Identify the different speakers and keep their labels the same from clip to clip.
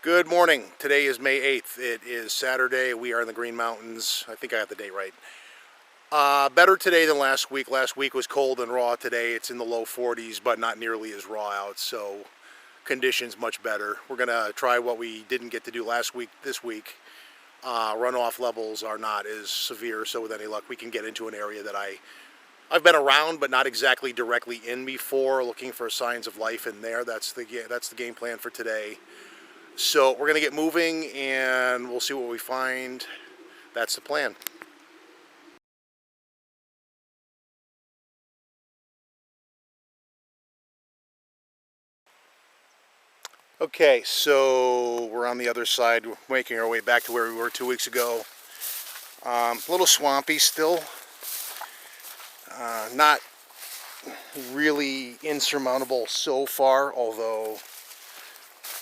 Speaker 1: Good morning. Today is May 8th. It is Saturday. We are in the Green Mountains. I think I got the date right. Better today than last week. Last week was cold and raw. Today it's in the low 40s, but not nearly as raw out, so conditions much better. We're going to try what we didn't get to do last week this week. Runoff levels are not as severe, so with any luck we can get into an area that I've been around but not exactly directly in before, looking for signs of life in there. That's the game plan for today. So we're going to get moving and we'll see what we find. That's the plan. Okay, so we're on the other side, making our way back to where we were 2 weeks ago. A little swampy still. Not really insurmountable so far, although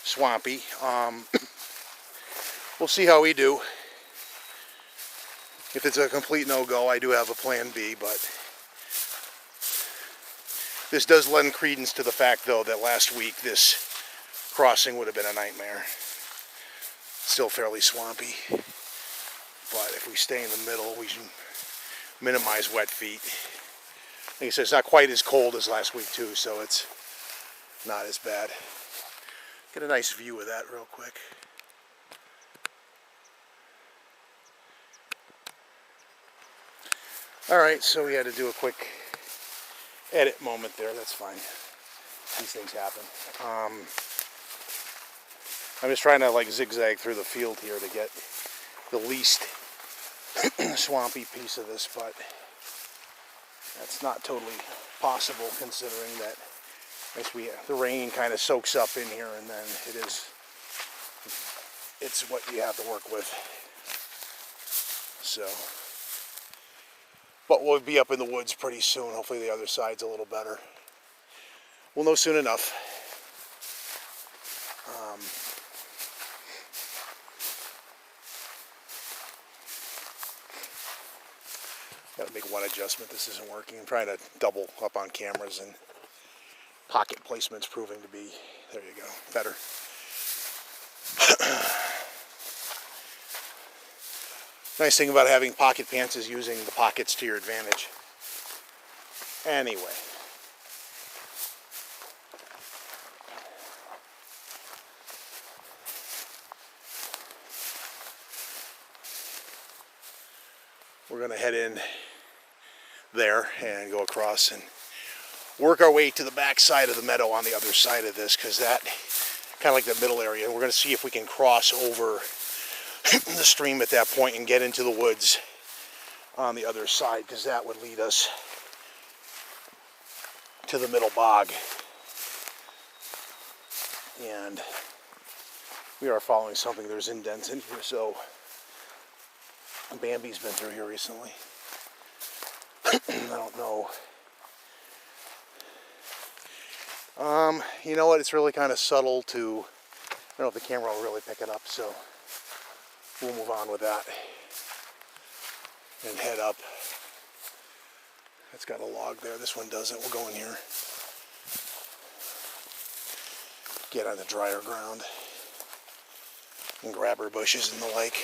Speaker 1: swampy. We'll see how we do. If it's a complete no-go, I do have a plan B, but this does lend credence to the fact, though, that last week this crossing would have been a nightmare. Still fairly swampy, but if we stay in the middle, we can minimize wet feet. Like I said, it's not quite as cold as last week, too, so it's not as bad. Get a nice view of that real quick. Alright, so we had to do a quick edit moment there. That's fine. These things happen. I'm just trying to zigzag through the field here to get the least swampy piece of this, but that's not totally possible considering that the rain kind of soaks up in here, and then it's what you have to work with. So, but we'll be up in the woods pretty soon. Hopefully the other side's a little better. We'll know soon enough. Gotta make one adjustment. This isn't working. I'm trying to double up on cameras, and pocket placement's proving to be, there you go, better. Nice thing about having pocket pants is using the pockets to your advantage. Anyway. We're going to head in there and go across and work our way to the back side of the meadow on the other side of this, because that kind of like the middle area, and we're going to see if we can cross over the stream at that point and get into the woods on the other side, because that would lead us to the middle bog. And we are following something. There's indents in here, so Bambi's been through here recently. I don't know. You know what? It's really kind of subtle to, I don't know if the camera will really pick it up, so we'll move on with that and head up. It's got a log there. This one doesn't. We'll go in here. Get on the drier ground and grab our bushes and the like.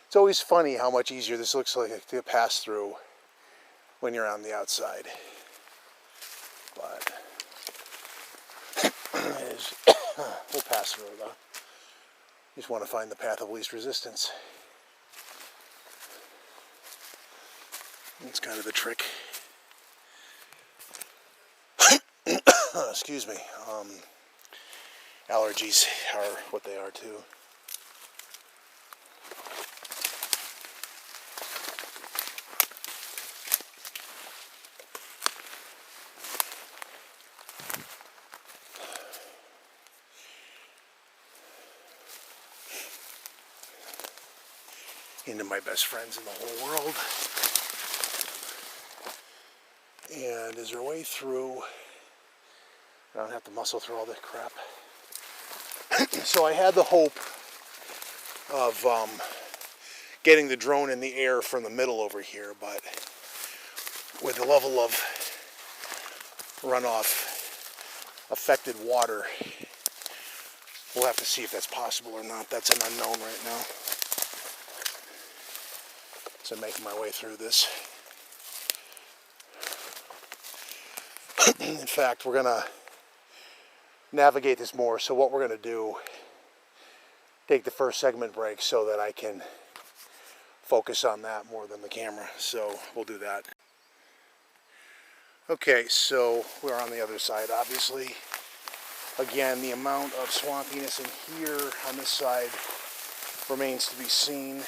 Speaker 1: It's always funny how much easier this looks like to pass through when you're on the outside. But we'll pass through though. Just want to find the path of least resistance. That's kind of the trick. Excuse me. Allergies are what they are too. Into my best friends in the whole world. And as our way through, I don't have to muscle through all that crap. So I had the hope of getting the drone in the air from the middle over here, but with the level of runoff affected water, we'll have to see if that's possible or not. That's an unknown right now. So I'm making my way through this. In fact, we're going to navigate this more. So what we're going to do, take the first segment break so that I can focus on that more than the camera. So we'll do that. Okay, so we're on the other side, obviously. Again, the amount of swampiness in here on this side remains to be seen.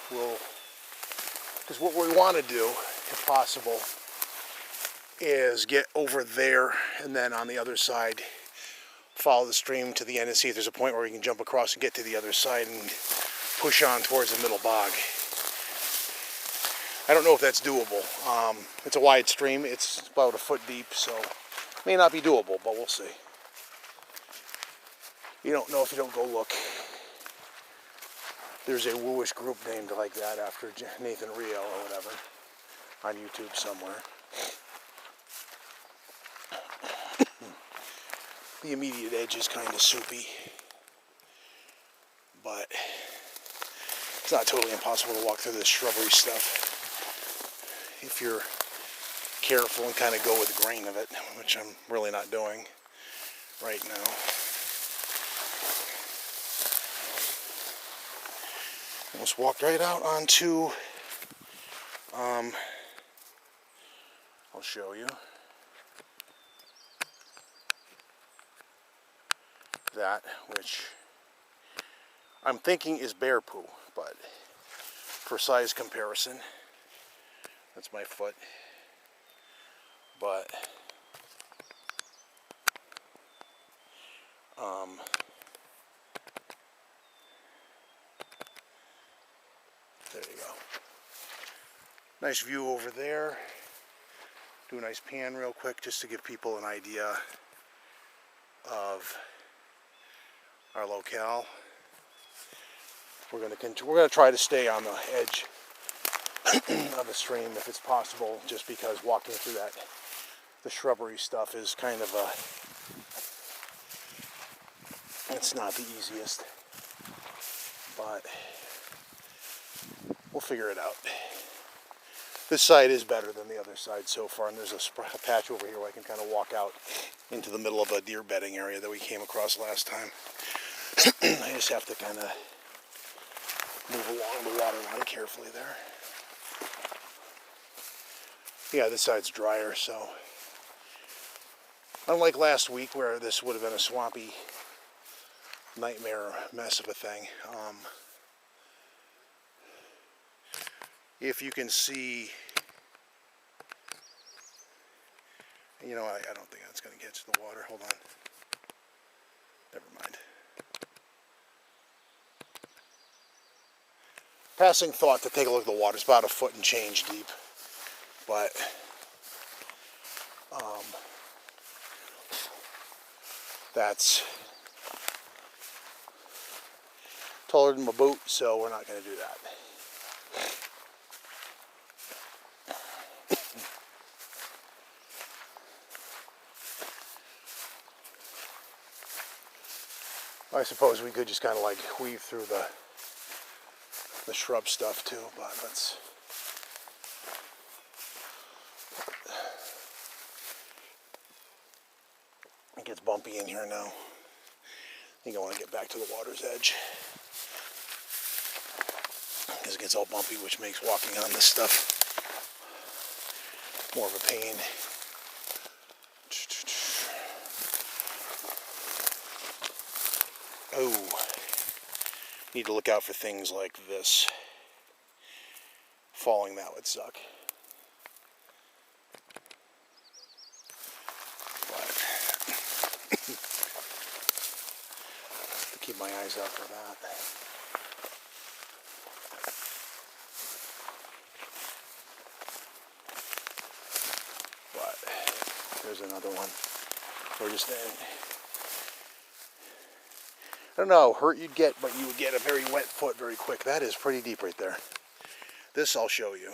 Speaker 1: Because what we want to do, if possible, is get over there and then on the other side follow the stream to the end and see if there's a point where we can jump across and get to the other side and push on towards the middle bog. I don't know if that's doable. It's a wide stream. It's about a foot deep, so it may not be doable, but we'll see. You don't know if you don't go look. There's a wooish group named like that after Nathan Rio or whatever on YouTube somewhere. The immediate edge is kind of soupy, but it's not totally impossible to walk through this shrubbery stuff if you're careful and kind of go with the grain of it, which I'm really not doing right now. Almost walked right out onto, I'll show you. That, which I'm thinking is bear poo, but for size comparison, that's my foot. But there you go. Nice view over there. Do a nice pan real quick just to give people an idea of our locale. We're going to try to stay on the edge of the stream if it's possible, just because walking through the shrubbery stuff is kind of it's not the easiest, but we'll figure it out. This side is better than the other side so far, and there's a patch over here where I can kind of walk out into the middle of a deer bedding area that we came across last time. I just have to kind of move along the water line carefully there. Yeah, this side's drier, so unlike last week where this would have been a swampy nightmare mess of a thing, if you can see, you know, I don't think that's going to get to the water. Hold on. Never mind. Passing thought to take a look at the water. It's about a foot and change deep, but that's taller than my boot, so we're not going to do that. I suppose we could just kind of like weave through the shrub stuff too, but let's. It gets bumpy in here now. I think I want to get back to the water's edge, because it gets all bumpy, which makes walking on this stuff more of a pain. Oh, need to look out for things like this. Falling, that would suck. But to keep my eyes out for that. But there's another one. We're just I don't know how hurt you'd get, but you would get a very wet foot very quick. That is pretty deep right there. This I'll show you.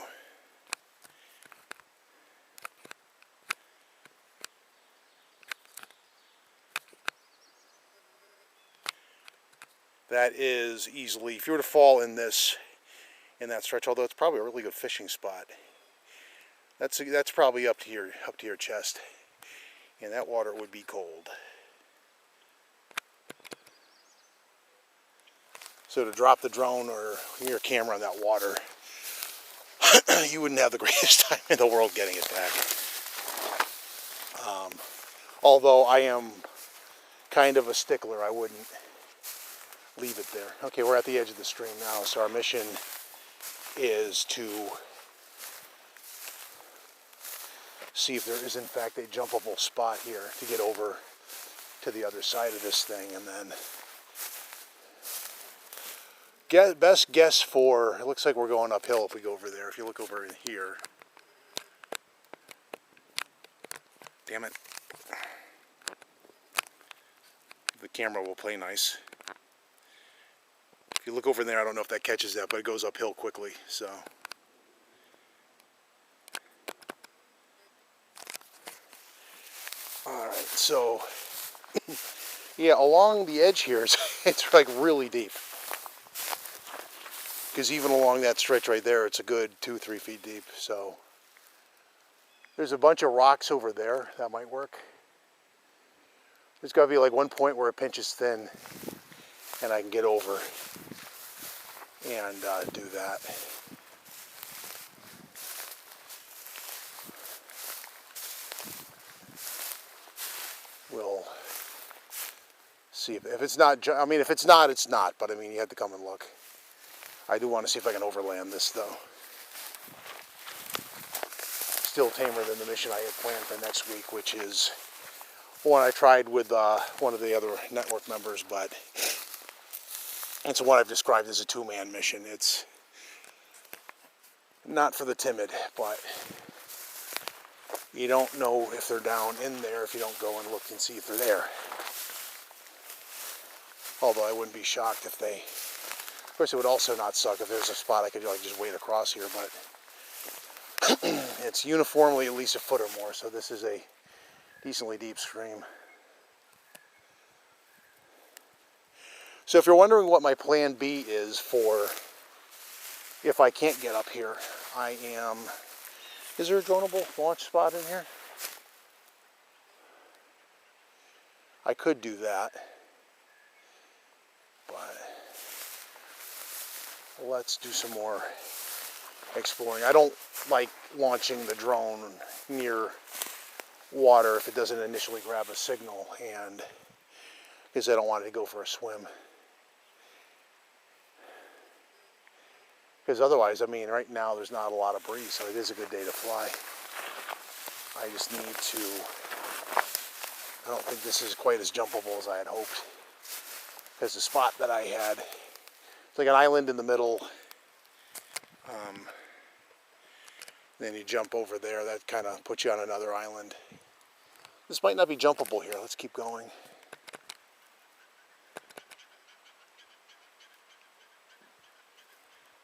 Speaker 1: That is easily, if you were to fall in that stretch, although it's probably a really good fishing spot, that's probably up to your chest, and that water would be cold. So to drop the drone or your camera on that water, you wouldn't have the greatest time in the world getting it back. Although I am kind of a stickler, I wouldn't leave it there. Okay, we're at the edge of the stream now, so our mission is to see if there is in fact a jumpable spot here to get over to the other side of this thing, and then best guess for, it looks like we're going uphill if we go over there. If you look over here, damn it, the camera will play nice. If you look over there, I don't know if that catches that, but it goes uphill quickly, so. Alright, so, yeah, along the edge here, it's like really deep. Because even along that stretch right there, it's a good 2-3 feet deep, so. There's a bunch of rocks over there, that might work. There's got to be like one point where it pinches thin, and I can get over and do that. We'll see if it's not, I mean, if it's not, it's not, but I mean, you have to come and look. I do want to see if I can overland this, though. Still tamer than the mission I had planned for next week, which is one I tried with one of the other network members, but it's one I've described as a two-man mission. It's not for the timid, but you don't know if they're down in there if you don't go and look and see if they're there. Although I wouldn't be shocked if they... Of course, it would also not suck if there's a spot I could like just wade across here, but it's uniformly at least a foot or more, so this is a decently deep stream. So if you're wondering what my plan B is for if I can't get up here, I am... Is there a droneable launch spot in here? I could do that, but let's do some more exploring. I don't like launching the drone near water if it doesn't initially grab a signal, and because I don't want it to go for a swim. Because otherwise, I mean, right now there's not a lot of breeze, so it is a good day to fly. I just need to... I don't think this is quite as jumpable as I had hoped. Because the spot that I had, it's like an island in the middle. Then you jump over there, that kind of puts you on another island. This might not be jumpable here. Let's keep going.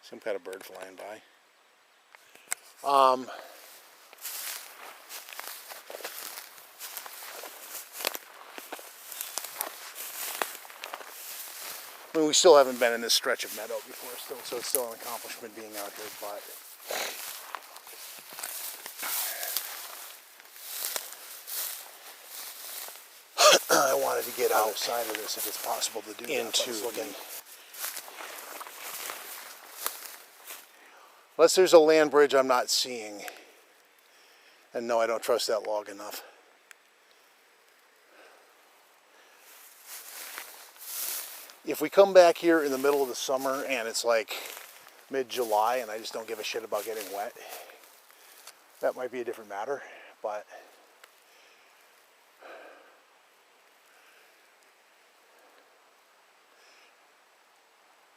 Speaker 1: Some kind of bird flying by. I mean, we still haven't been in this stretch of meadow before, so it's still an accomplishment being out here, but I wanted to get outside of this if it's possible to do into looking. Unless there's a land bridge I'm not seeing. And no, I don't trust that log enough. If we come back here in the middle of the summer and it's like mid-July and I just don't give a shit about getting wet, that might be a different matter, but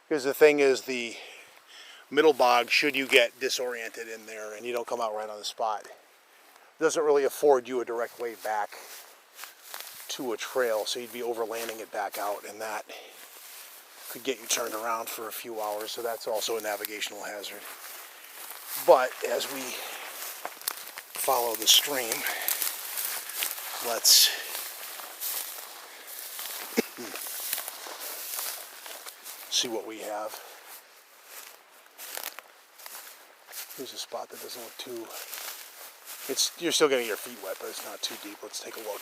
Speaker 1: because the thing is, the middle bog, should you get disoriented in there and you don't come out right on the spot, doesn't really afford you a direct way back to a trail, so you'd be overlanding it back out, and that could get you turned around for a few hours, so that's also a navigational hazard. But as we follow the stream, let's see what we have. Here's a spot that doesn't look too... You're still getting your feet wet, but it's not too deep. Let's take a look.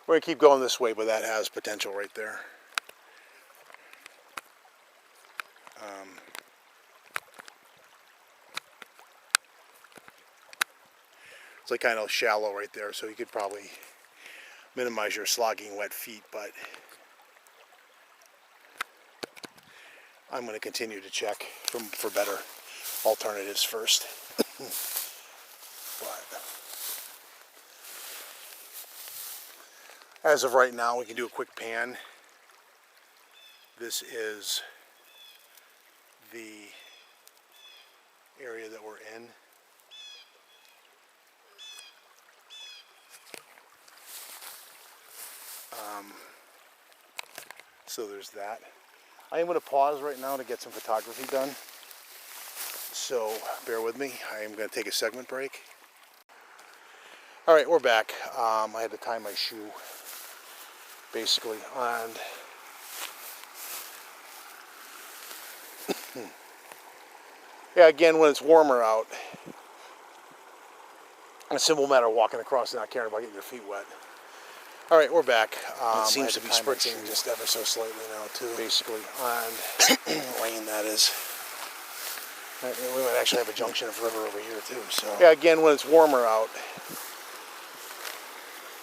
Speaker 1: We're going to keep going this way, but that has potential right there. It's like kind of shallow right there, so you could probably minimize your slogging wet feet, but I'm going to continue to check for better alternatives first. But as of right now, we can do a quick pan. This is the area that we're in. So there's that. I am going to pause right now to get some photography done. So bear with me. I am going to take a segment break. All right, we're back. I had to tie my shoe, basically, and yeah, again, when it's warmer out, it's a simple matter of walking across and not caring about getting your feet wet. All right, we're back. It seems to be spritzing just ever so slightly now, too. Basically, and rain, that is. We might actually have a junction of river over here, too. So yeah, again, when it's warmer out,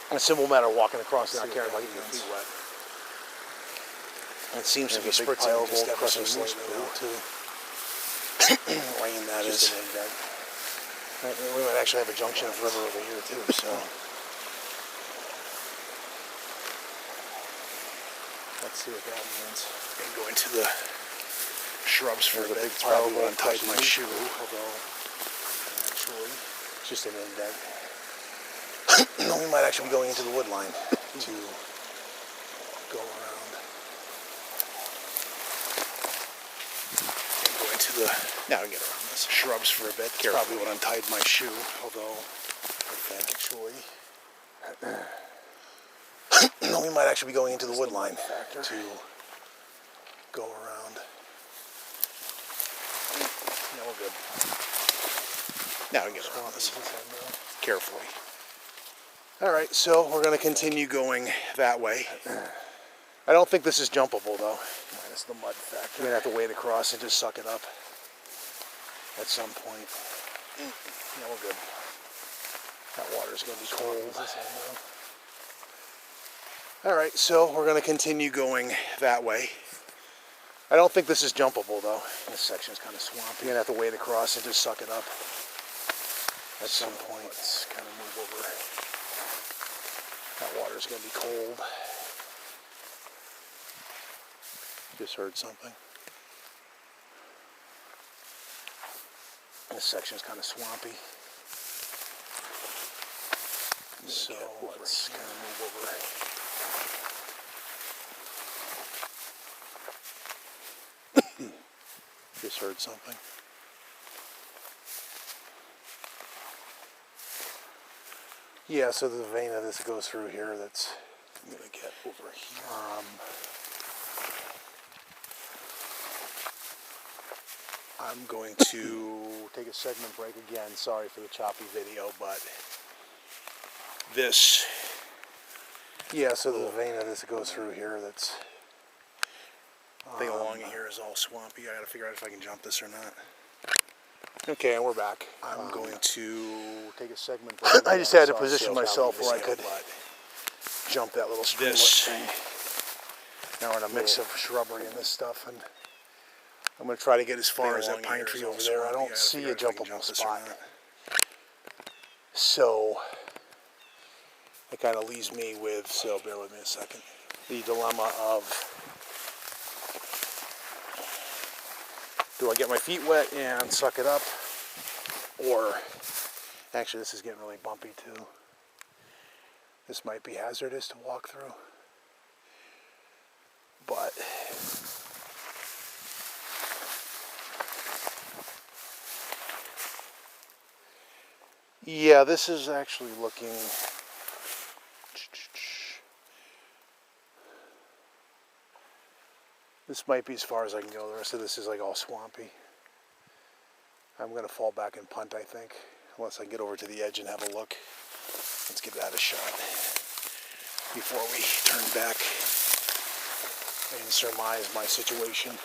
Speaker 1: it's a simple matter of walking across and not caring about getting your feet wet. It seems to be spritzing just ever so slightly now, too. Rain, that is. We might actually have a junction of river over here, too. So. Let's see what that means. I'm going to go into the shrubs for a bit. It's probably where I untied my shoe. Although, actually, it's just an indent. No, we might actually be going into the wood line to go around. And go into the... Now I can get around this. Shrubs for a bit. Carefully. Probably what untied my shoe. Although, I think actually... No, we might actually be going into the wood line to go around. Yeah, we're good. Now we can get around this carefully. All right, so we're going to continue going that way. I don't think this is jumpable, though. Minus the mud factor. You're going to have to wade across and just suck it up at some point. Yeah, we're good. That water's going to be cold. All right, so we're going to continue going that way. I don't think this is jumpable, though. This section's kind of swampy. You're going to have to wade across and just suck it up at some point. Let's kind of move over. That water's going to be cold. Just heard something. This section's kind of swampy. So let's kind of move over. Just heard something. Yeah, so the vein of this goes through here. That's I'm gonna get over here. I'm going to take a segment break again. Sorry for the choppy video, but this. Yeah, so the vein of this goes through here. That's. Thing along here is all swampy. I gotta figure out if I can jump this or not. Okay, and we're back. I'm going to take a segment break. I just had to position myself where I could jump that little streamlet thing. Now we're in a mix of shrubbery and this stuff, and I'm going to try to get as far as that pine tree over there. I don't see a jumpable spot. So it kind of leaves me with, so bear with me a second, the dilemma of, do I get my feet wet and suck it up? Or, actually this is getting really bumpy too. This might be hazardous to walk through. But, Yeah, this is actually looking... This might be as far as I can go. The rest of this is like all swampy. I'm going to fall back and punt, I think, unless I get over to the edge and have a look. Let's give that a shot before we turn back and surmise my situation.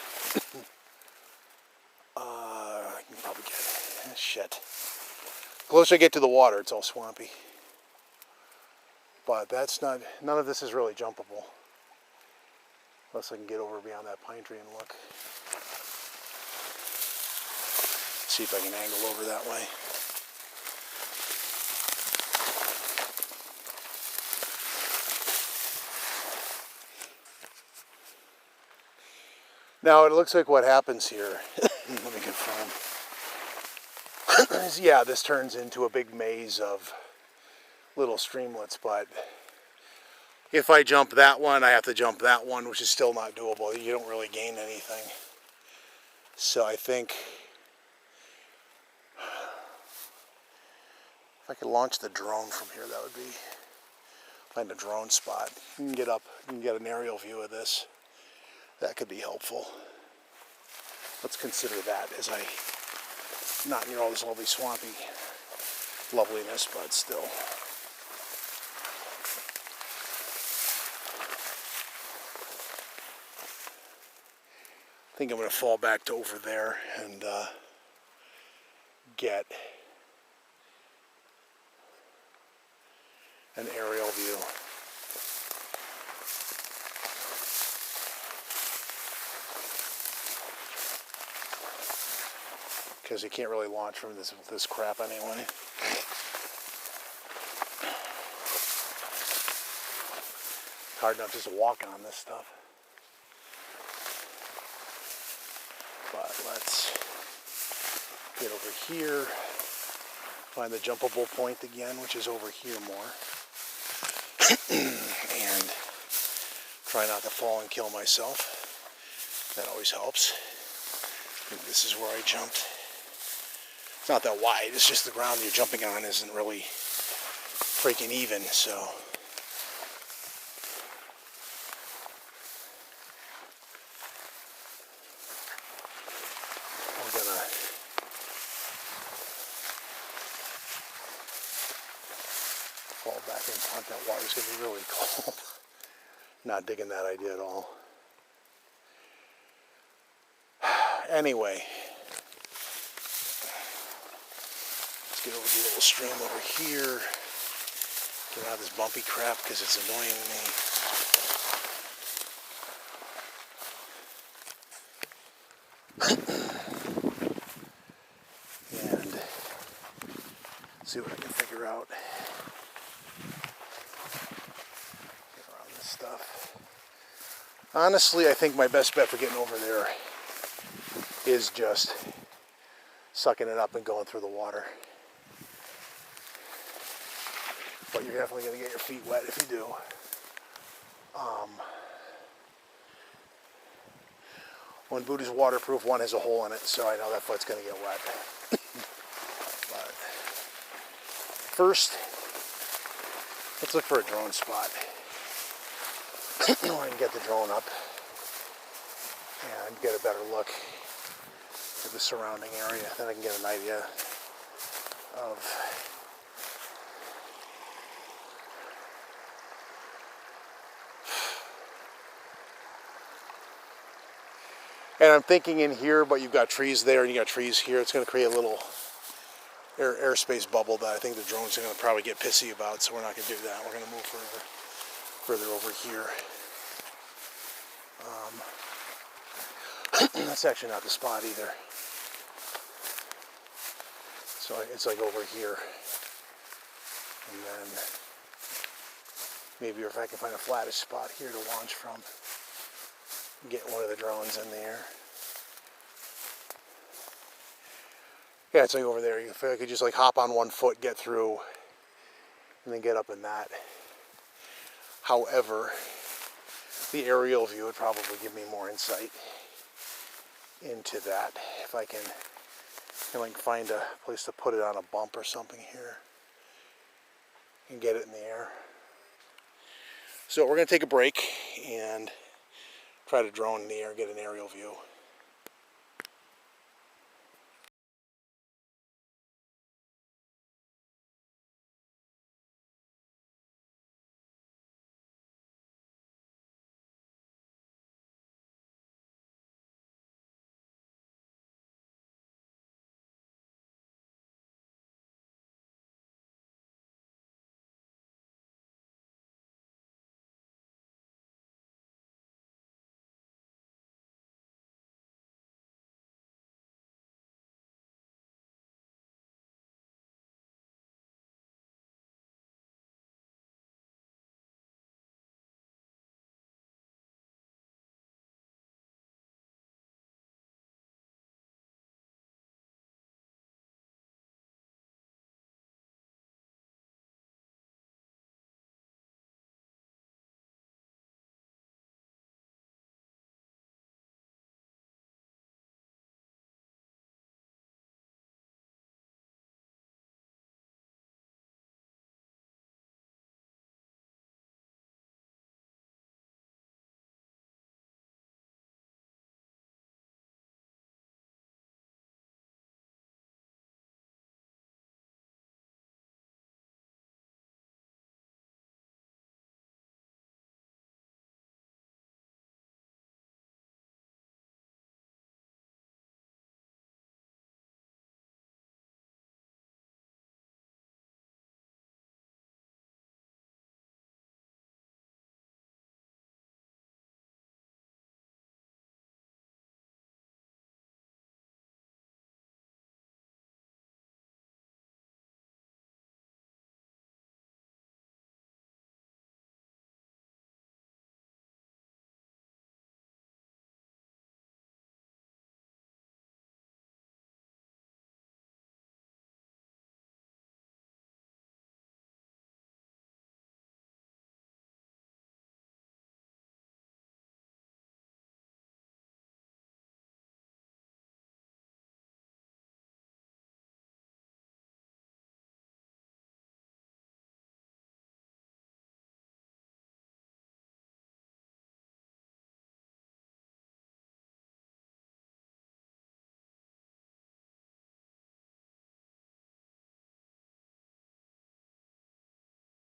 Speaker 1: I can probably get shit. The closer I get to the water, it's all swampy. But that's not, none of this is really jumpable. Unless I can get over beyond that pine tree and look. See if I can angle over that way. Now it looks like what happens here, let me confirm, is yeah, this turns into a big maze of little streamlets, but if I jump that one, I have to jump that one, which is still not doable. You don't really gain anything. So I think if I could launch the drone from here, that would be, find a drone spot. You can get up, you can get an aerial view of this. That could be helpful. Let's consider that as I, not near all this lovely swampy loveliness, but still. I think I'm going to fall back to over there and get an aerial view. Because you can't really launch from this crap anyway. Hard enough just to walk on this stuff. But let's get over here, find the jumpable point again, which is over here more. And try not to fall and kill myself. That always helps. I think this is where I jumped. It's not that wide, it's just the ground you're jumping on isn't really freaking even, so. I'm gonna fall back and punt. That water's gonna be really cold. Not digging that idea at all. Anyway. Get over the little stream over here. Get out of this bumpy crap because it's annoying me. And see what I can figure out. Get around this stuff. Honestly, I think my best bet for getting over there is just sucking it up and going through the water. But you're definitely going to get your feet wet if you do. One boot is waterproof, one has a hole in it, so I know that foot's going to get wet. But first, let's look for a drone spot. I can get the drone up and get a better look at the surrounding area. Then I can get an idea of and I'm thinking in here, but you've got trees there and you got trees here. It's going to create a little airspace bubble that I think the drones are going to probably get pissy about, so we're not going to do that. We're going to move further over here. That's actually not the spot either. So it's like over here. And then maybe if I can find a flattish spot here to launch from, get one of the drones in the air. Yeah, it's like over there. If I could just like hop on one foot, get through, and then get up in that. However, the aerial view would probably give me more insight into that if I can And I can find a place to put it on a bump or something here and get it in the air. So we're going to take a break and try to drone in the air and get an aerial view.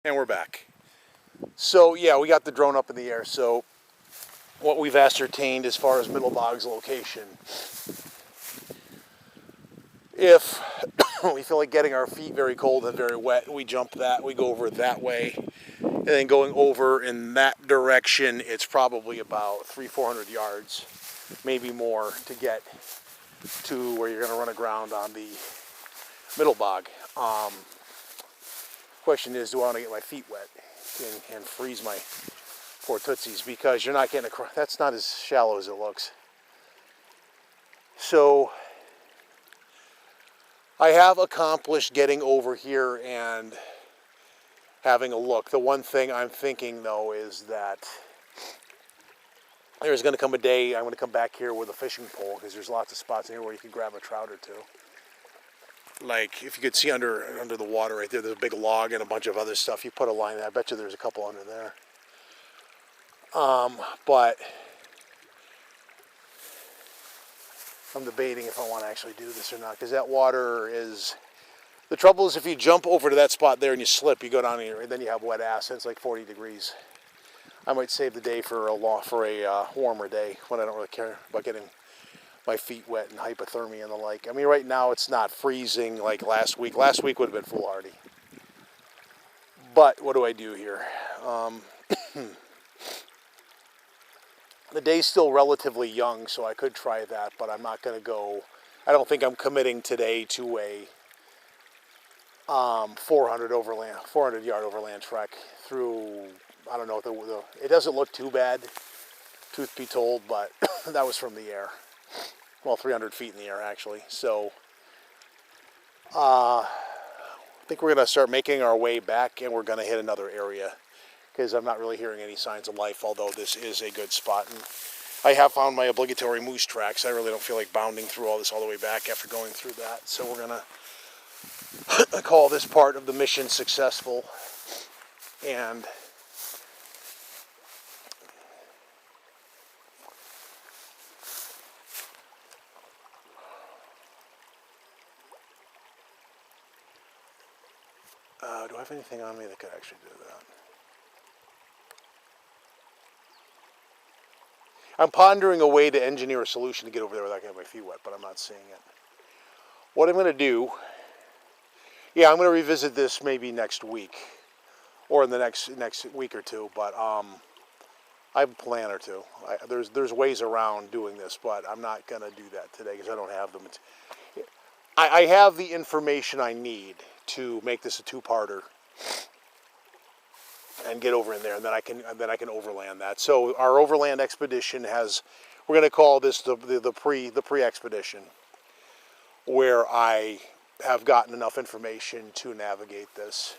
Speaker 1: And we're back. So yeah, we got the drone up in the air. So what we've ascertained as far as Middle Bog's location, if we feel like getting our feet very cold and very wet, we jump that, we go over that way. And then going over in that direction, it's probably about 300-400 yards, maybe more, to get to where you're going to run aground on the Middle Bog. Question is, do I want to get my feet wet and freeze my poor tootsies? Because you're not getting across. That's not as shallow as it looks. So I have accomplished getting over here and having a look. The one thing I'm thinking, though, is that there's going to come a day I'm going to come back here with a fishing pole, because there's lots of spots in here where you can grab a trout or two. Like, if you could see under the water right there, there's a big log and a bunch of other stuff. You put a line there, I bet you there's a couple under there. But I'm debating if I want to actually do this or not, because that water is... The trouble is, if you jump over to that spot there and you slip, you go down here, and then you have wet ass, and it's like 40 degrees. I might save the day for a warmer day, when I don't really care about getting my feet wet and hypothermia and the like. I mean, right now it's not freezing like last week. Last week would have been foolhardy. But what do I do here? The day's still relatively young, so I could try that, but I'm not going to go... I don't think I'm committing today to a 400-yard overland trek through... I don't know, it doesn't look too bad, truth be told, but that was from the air. Well, 300 feet in the air, actually. So, I think we're going to start making our way back, and we're going to hit another area, because I'm not really hearing any signs of life, although this is a good spot. And I have found my obligatory moose tracks. I really don't feel like bounding through all this all the way back after going through that. So we're going to call this part of the mission successful. And do I have anything on me that could actually do that? I'm pondering a way to engineer a solution to get over there without getting my feet wet, but I'm not seeing it. What I'm going to do, yeah, I'm going to revisit this maybe next week, or in the next week or two, but I have a plan or two. There's ways around doing this, but I'm not going to do that today because I don't have them. I have the information I need to make this a two-parter and get over in there, and then I can overland that. So our overland expedition has, we're going to call this the pre-expedition, where I have gotten enough information to navigate this.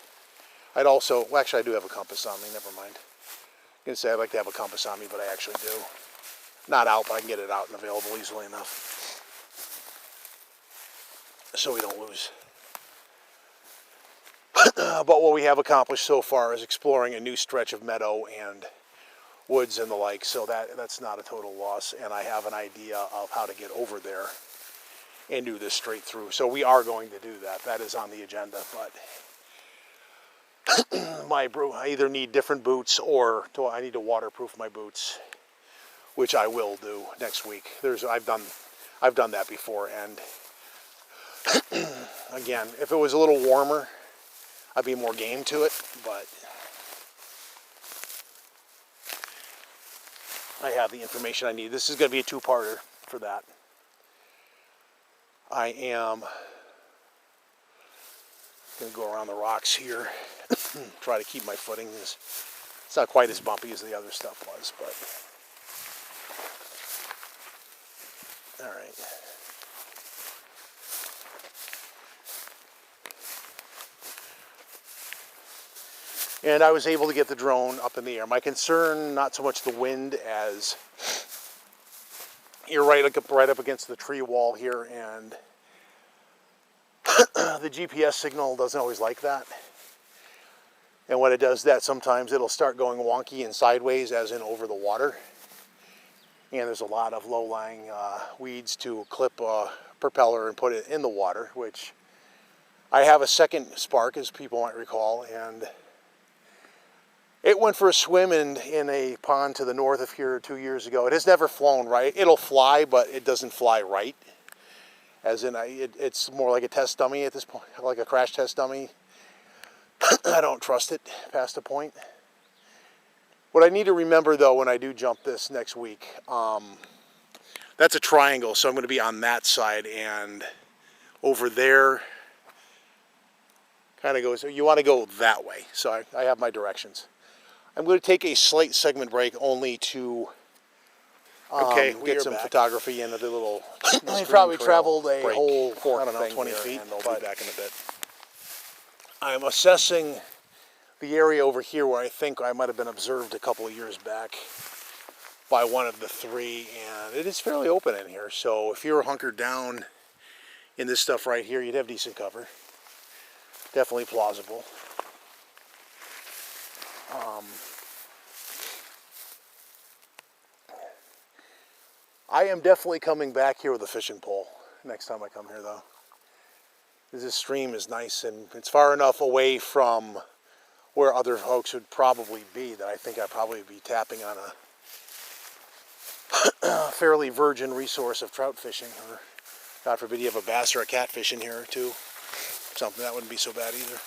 Speaker 1: I'd also, well, actually I do have a compass on me, never mind. I'm going to say I'd like to have a compass on me, but I actually do. Not out, but I can get it out and available easily enough, so we don't lose. But what we have accomplished so far is exploring a new stretch of meadow and woods and the like, so that's not a total loss, and I have an idea of how to get over there and do this straight through. So we are going to do that. That is on the agenda, but I either need different boots or I need to waterproof my boots, which I will do next week. I've done that before, and again, if it was a little warmer, I'd be more game to it, but I have the information I need. This is going to be a two-parter for that. I am going to go around the rocks here, try to keep my footing. It's not quite as bumpy as the other stuff was, but all right. And I was able to get the drone up in the air. My concern, not so much the wind as you're right up against the tree wall here, and the GPS signal doesn't always like that. And when it does that, sometimes it'll start going wonky and sideways, as in over the water. And there's a lot of low-lying weeds to clip a propeller and put it in the water, which I have a second Spark, as people might recall, and it went for a swim in a pond to the north of here 2 years ago. It has never flown right. It'll fly, but it doesn't fly right. As in, it's more like a test dummy at this point, like a crash test dummy. I don't trust it past a point. What I need to remember, though, when I do jump this next week, that's a triangle, so I'm going to be on that side, and over there kind of goes, you want to go that way. So I have my directions. I'm going to take a slight segment break only to get some photography into the little. We probably traveled a whole, I don't know, 20 feet. And I'll be back in a bit. I'm assessing the area over here where I think I might have been observed a couple of years back by one of the three, and it is fairly open in here. So if you were hunkered down in this stuff right here, you'd have decent cover. Definitely plausible. I am definitely coming back here with a fishing pole next time I come here, though. This stream is nice, and it's far enough away from where other folks would probably be that I think I'd probably be tapping on a fairly virgin resource of trout fishing, or God forbid you have a bass or a catfish in here too. Something that wouldn't be so bad either.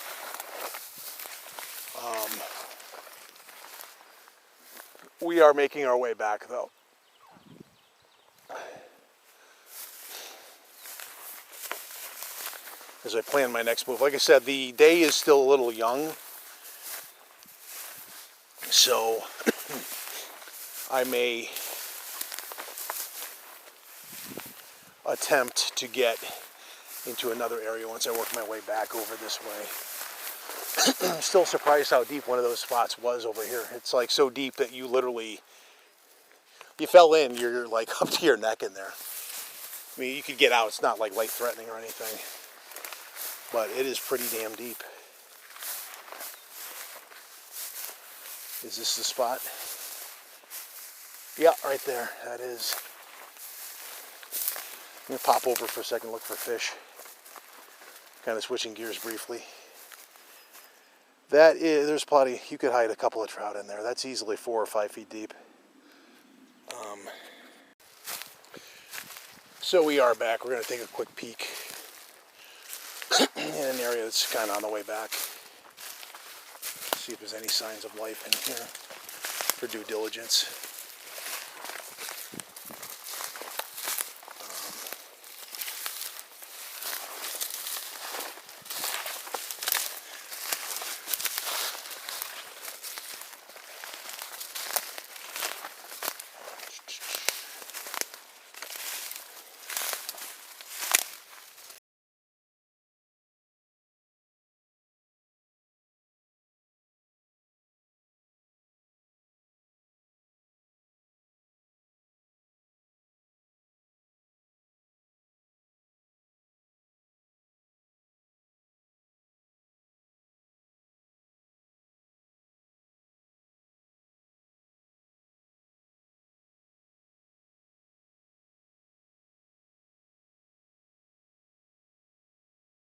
Speaker 1: We are making our way back, though. As I plan my next move. Like I said, the day is still a little young, so I may attempt to get into another area once I work my way back over this way. I'm still surprised how deep one of those spots was over here. It's like so deep that you literally, you fell in, you're like up to your neck in there. I mean, you could get out. It's not like life-threatening or anything, but it is pretty damn deep. Is this the spot? Yeah, right there. That is. I'm gonna pop over for a second, look for fish. Kind of switching gears briefly. That is, there's plenty. You could hide a couple of trout in there. That's easily 4 or 5 feet deep. So we are back. We're going to take a quick peek in an area that's kind of on the way back. See if there's any signs of life in here for due diligence.